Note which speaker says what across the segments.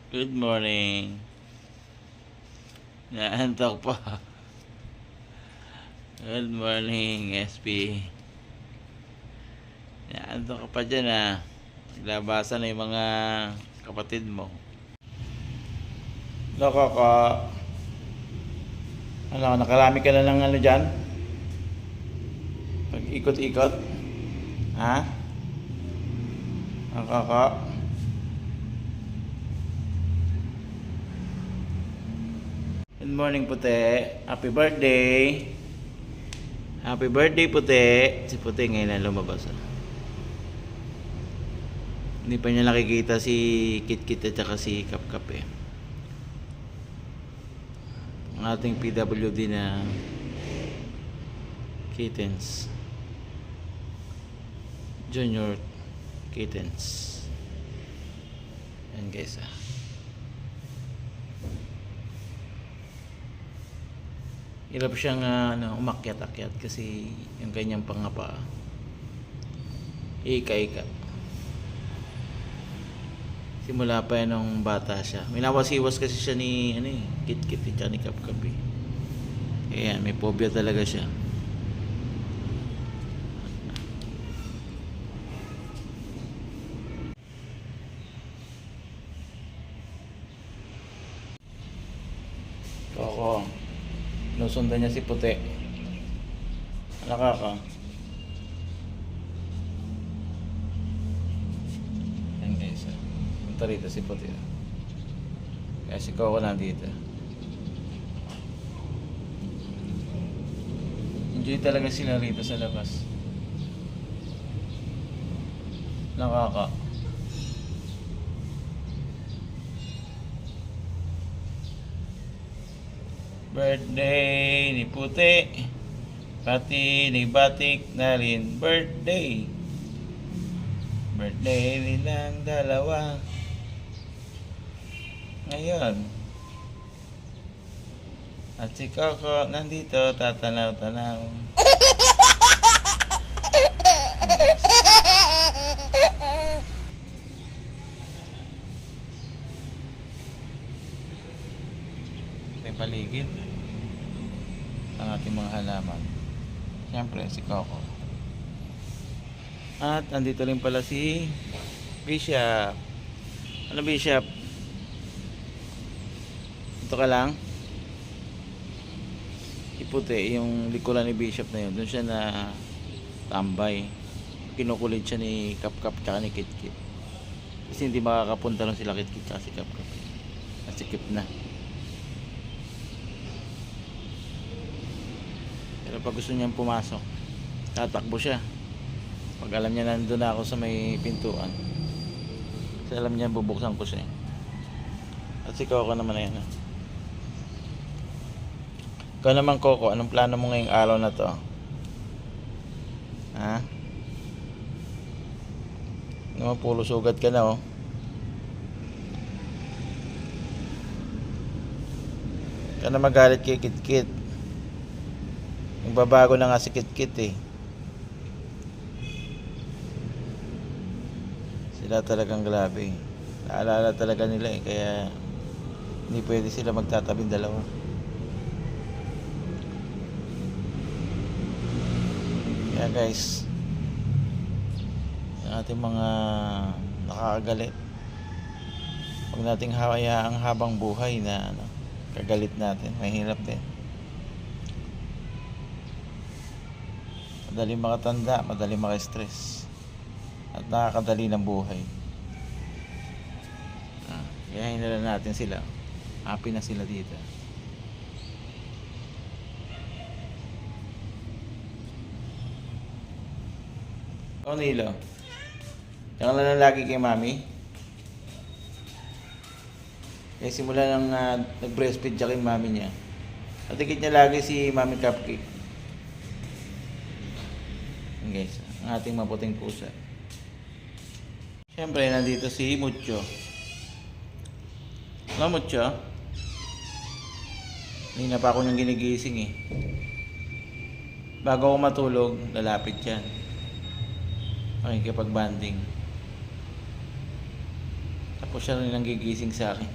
Speaker 1: Good morning. Naantok pa. Good morning, SP. Naantok ka pa dyan Naglabasan na yung mga kapatid mo. Loko ko. Nakarami ka na ng dyan? Pag ikot-ikot? Ha? Loko. Good morning, Puti. Happy birthday. Happy birthday, Puti. Si Puti ngayon na lumabas. Hindi pa niya nakikita si Kit-Kit at saka si Kap-Kap Ang ating PWD na kittens. Junior kittens. Yan guys Hirap siyang umakyat-akyat kasi yung kanyang pangapa ika-ika. Simula pa yan nung bata siya. Minawasiwas kasi siya ni Kit-Kit at ni Kap-Kap Ayan, may phobia talaga siya. Koko. Nusundan niya si Puti. Nakaka. Yan guys. Punta rito si Puti. Kaya si Coco nandito. Enjoy talaga sila rito sa labas. Nakaka. Birthday ni Puti, pati ni Batik na rin birthday. Birthday nilang dalawa ngayon. At si Coco nandito tatanaw-tanaw. May paligid ang ating mga halaman. Siyempre si Coco. At andito rin pala si Bishop. Ano Bishop? Ito ka lang? Iputi yung likuran ni Bishop na yun. Doon siya na tambay. Kinukulit siya ni Kap-Kap tsaka ni Kit-Kit. Kasi hindi makakapunta lang sila Kit-Kit tsaka si Kap-Kap. Nasikip na. Pero pag gusto niyang pumasok, tatakbo siya. Pag alam niya nandun ako sa may pintuan, kasi alam niya bubuksan ko siya. At si Coco naman na yan. Ikaw naman Coco, anong plano mo ngayong araw na to? Ha? Naman puro sugat ka na Ka na magalit kay Kit-Kit. Nagbabago na nga si Kit-Kit Sila talagang grabe. Naalala talaga nila kaya hindi pwede sila magtatabing dalawa. Kaya guys, yung ating mga nakakagalit, huwag nating hayaang habang buhay na kagalit natin. Mahirap din. Madali makatanda, madali maka-stress, at nakakadali ng buhay. Kaya hinala natin sila. Happy na sila dito. Nilo, yan lang lagi kay mami. Kaya simula nang nag-breastfeed siya kay mami niya, natikit niya lagi si Mami Cupcake. Guys, ang ating maputing pusa. Siyempre nandito si Mucho. Ano Mucho? Hindi na pa ako nang ginigising Bago ako matulog, lalapit yan. Makikipag-banding. Tapos siya rin ang gigising sa akin.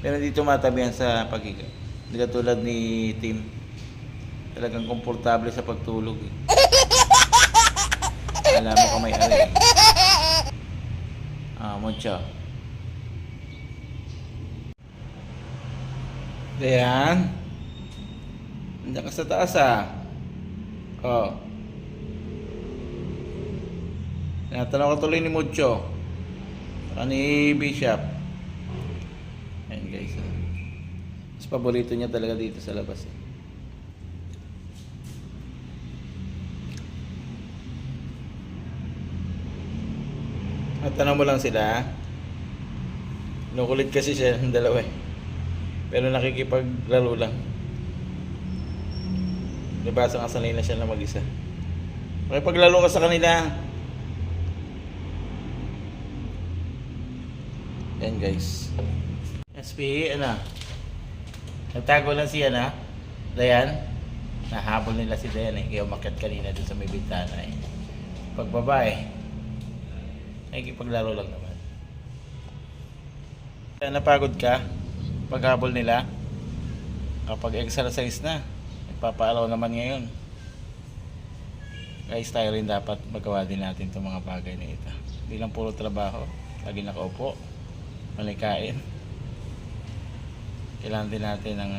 Speaker 1: Pero hindi tumatabihan sa paghiga. Hindi katulad ni Tim. Talagang komportable sa pagtulog. Alam mo ka may ari. Mucho. Ayan. Nandiyan ka sa taas Oh. Tinatanong ko tuloy ni Mucho. Saka ni Bishop. Ayan guys. Mas paborito niya talaga dito sa labas. At tanong mo lang sila. Kinukulit kasi siya ng dalawa pero nakikipaglaro lang. Diba sa sanay na siya na mag-isa. Makipaglaro ka sa kanila. Yan guys. SP, nagtago lang siya Dayan. Nahabol nila si Dayan kaya umakyat kanina dun sa may bintana Pag babae, nakikipaglaro lang naman. Kaya napagod ka paghabol nila kapag exercise na. Nagpapaalaw naman ngayon. Guys, tayo rin dapat magawa din natin itong mga bagay na ito. Hindi lang puro trabaho, lagi nakaupo, malikain. Kailangan din natin ng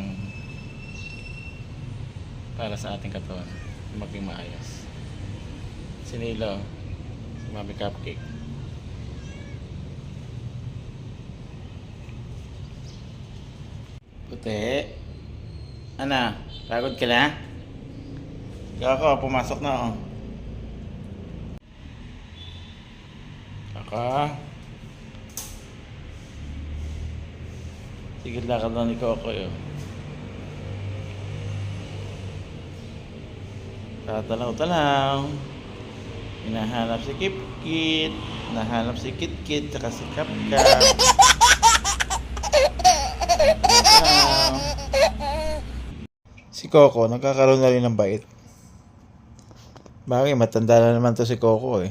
Speaker 1: para sa ating katawan maging maayos. Si Nilo, si Mami Cupcake. Puti. Pagod ka na? Ako, pumasok na Ako. Sige, lakad na ni Coco Tatalaw-talaw. Hinahanap si Kit-Kit. Nahanap si Kit-Kit tsaka si Kap-Kap. Si Coco, nagkakaroon na rin ng bait. Bakit? Matanda na naman to si Coco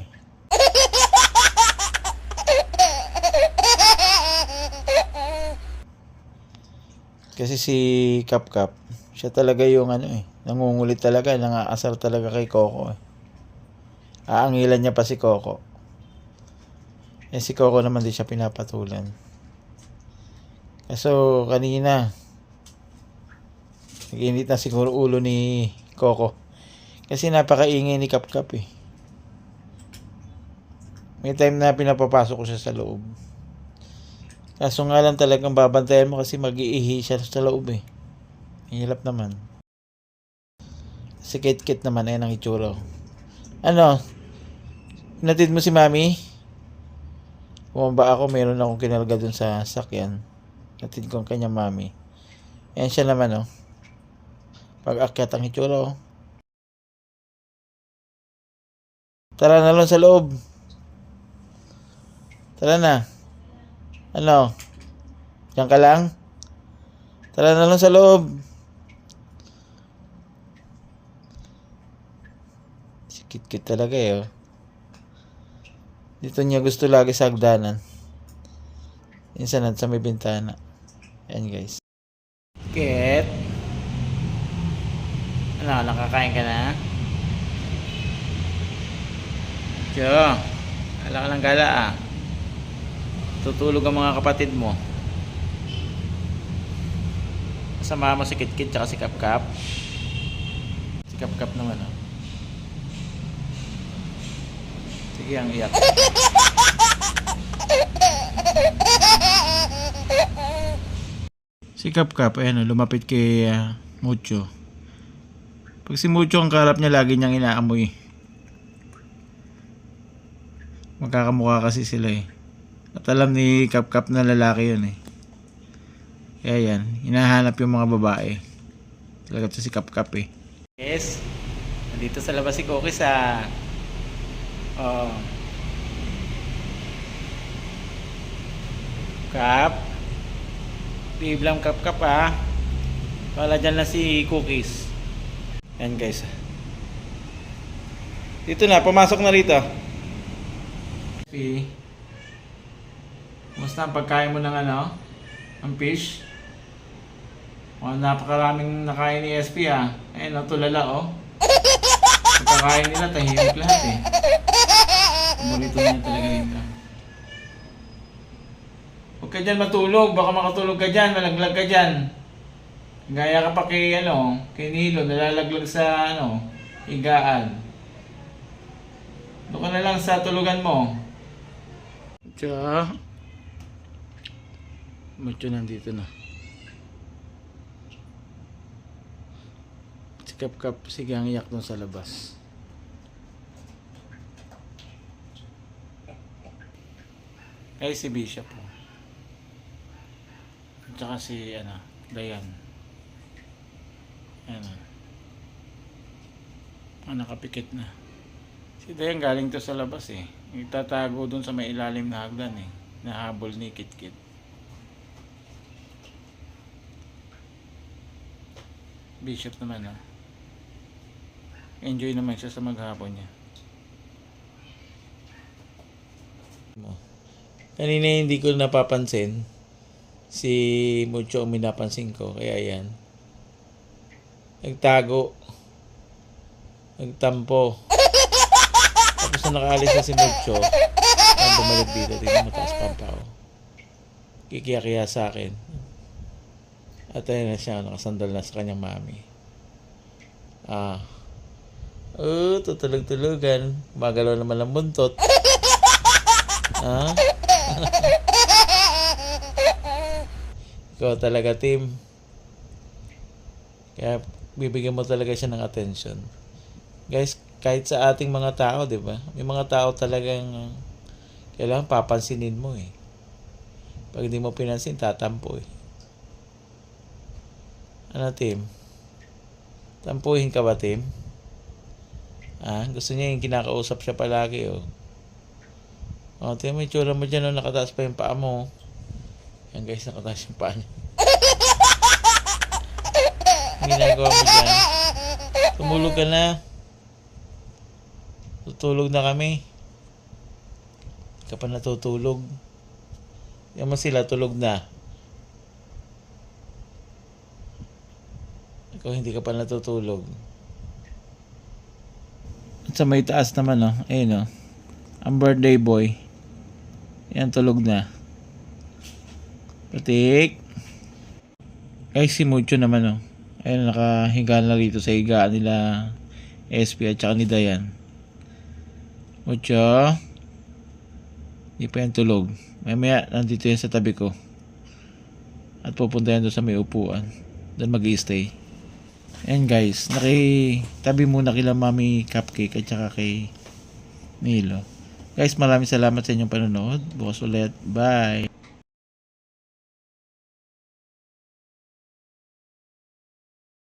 Speaker 1: Kasi si Kap-Kap, siya talaga yung nangungulit talaga, nangaasar talaga kay Coco Aangilan niya pa si Coco. Si Coco naman di siya pinapatulan. Kaso kanina, nag-init na siguro ulo ni Coco. Kasi napakaingay ni Kap-Kap May time na pinapapasok ko siya sa loob. Kaso nga lang talagang babantayan mo kasi mag-iihi siya sa loob Hirap naman. Si Kit-Kit naman ang itsura. Natid mo si Mami? Bumaba ako, meron akong kinalga dun sa sakyan. Natid ko ang kanyang Mami. Ayan siya naman Pag-akyat ang itsura Tara na lang sa loob. Tara na. Diyan ka lang? Tara na lang sa loob. Si Kit-Kit talaga Dito niya gusto lagi sa hagdanan. Minsan sa may bintana. Ayan guys. Kit. Nakakain ka na? Tiyo. Ala ka lang gala Tutulog ang mga kapatid mo. Kasama mo si Kit-Kit tsaka si Kap-Kap. Si Kap-Kap naman Sige, ang iyak. Si Kap-Kap, lumapit kay Mucho. Pag si Mucho ang kalap niya, lagi niyang inaamoy. Magkakamukha kasi sila At alam ni Kap-Kap na lalaki yun Kaya yan, hinahanap yung mga babae. Talaga to si Kap-Kap Yes, nandito sa labas si Cookies Kap, biblang Kap-Kap Pala dyan na si Cookies. Yan guys. Dito na, pumasok na rito. Kumusta ang pagkain mo ng ang fish? Napakaraming nakain ni SP ah. Ayun, tulala oh. Pagkakain nila, tahimik lahat eh. Umurito niya talaga dito. Huwag ka dyan matulog, baka makatulog ka dyan, malaglag ka dyan. Gaya ka pa kay Nilo, nalalaglag sa higaan. Doon ka na lang sa tulugan mo. Tsaka, Mucho nandito na. Si Kap sige ang iyak doon sa labas. Ay si Bishop po. At saka si Dayan. Nakapikit na. Si Dayan galing to sa labas eh. Itatago doon sa may ilalim na hagdan eh. Nahabol ni Kit-Kit. Bishop naman enjoy naman siya sa maghapon niya. Kanina hindi ko napapansin. Si Mucho ang minapansin ko. Kaya yan. Nagtago. Nagtampo. Tapos na nakaalis na si Mucho. Ang bumalik dito. Tingnan mataas pampaw. Kikiya sa akin. At ayun na siya. Nakasandal na sa kanyang mami. Tutulog-tulogan. Magalaw naman ang buntot. Ikaw talaga, Tim. Kaya bibigyan mo talaga siya ng attention. Guys, kahit sa ating mga tao, di ba? May mga tao talagang kailangan papansinin mo eh. Pag hindi mo pinansin, tatampo eh. Tim? Tampuhin ka ba, Tim? Gusto niya yung kinakausap siya palagi oh. Tingnan mo yung tsura mo dyan, nakataas pa yung paa mo. Yan guys, nakataas yung paa niya. Ang ginagawa mo dyan. Tumulog ka na. Tutulog na kami. Hindi ka pa natutulog. Yan mo sila, tulog na. Ikaw hindi ka pa natutulog. At sa may taas naman ayun ang birthday boy. Yan, tulog na. Patik. Guys, si Mucho naman ayun, nakahiga na rito sa higaan nila SP at saka ni Dayan. Mucho, hindi pa yan tulog. Maya nandito yan sa tabi ko. At pupunta yan doon sa may upuan. Doon mag-i-stay. Ayan guys, nakitabi muna kila Mami Cupcake at saka kay Nilo. Guys, maraming salamat sa inyong panonood. Bukas ulit. Bye!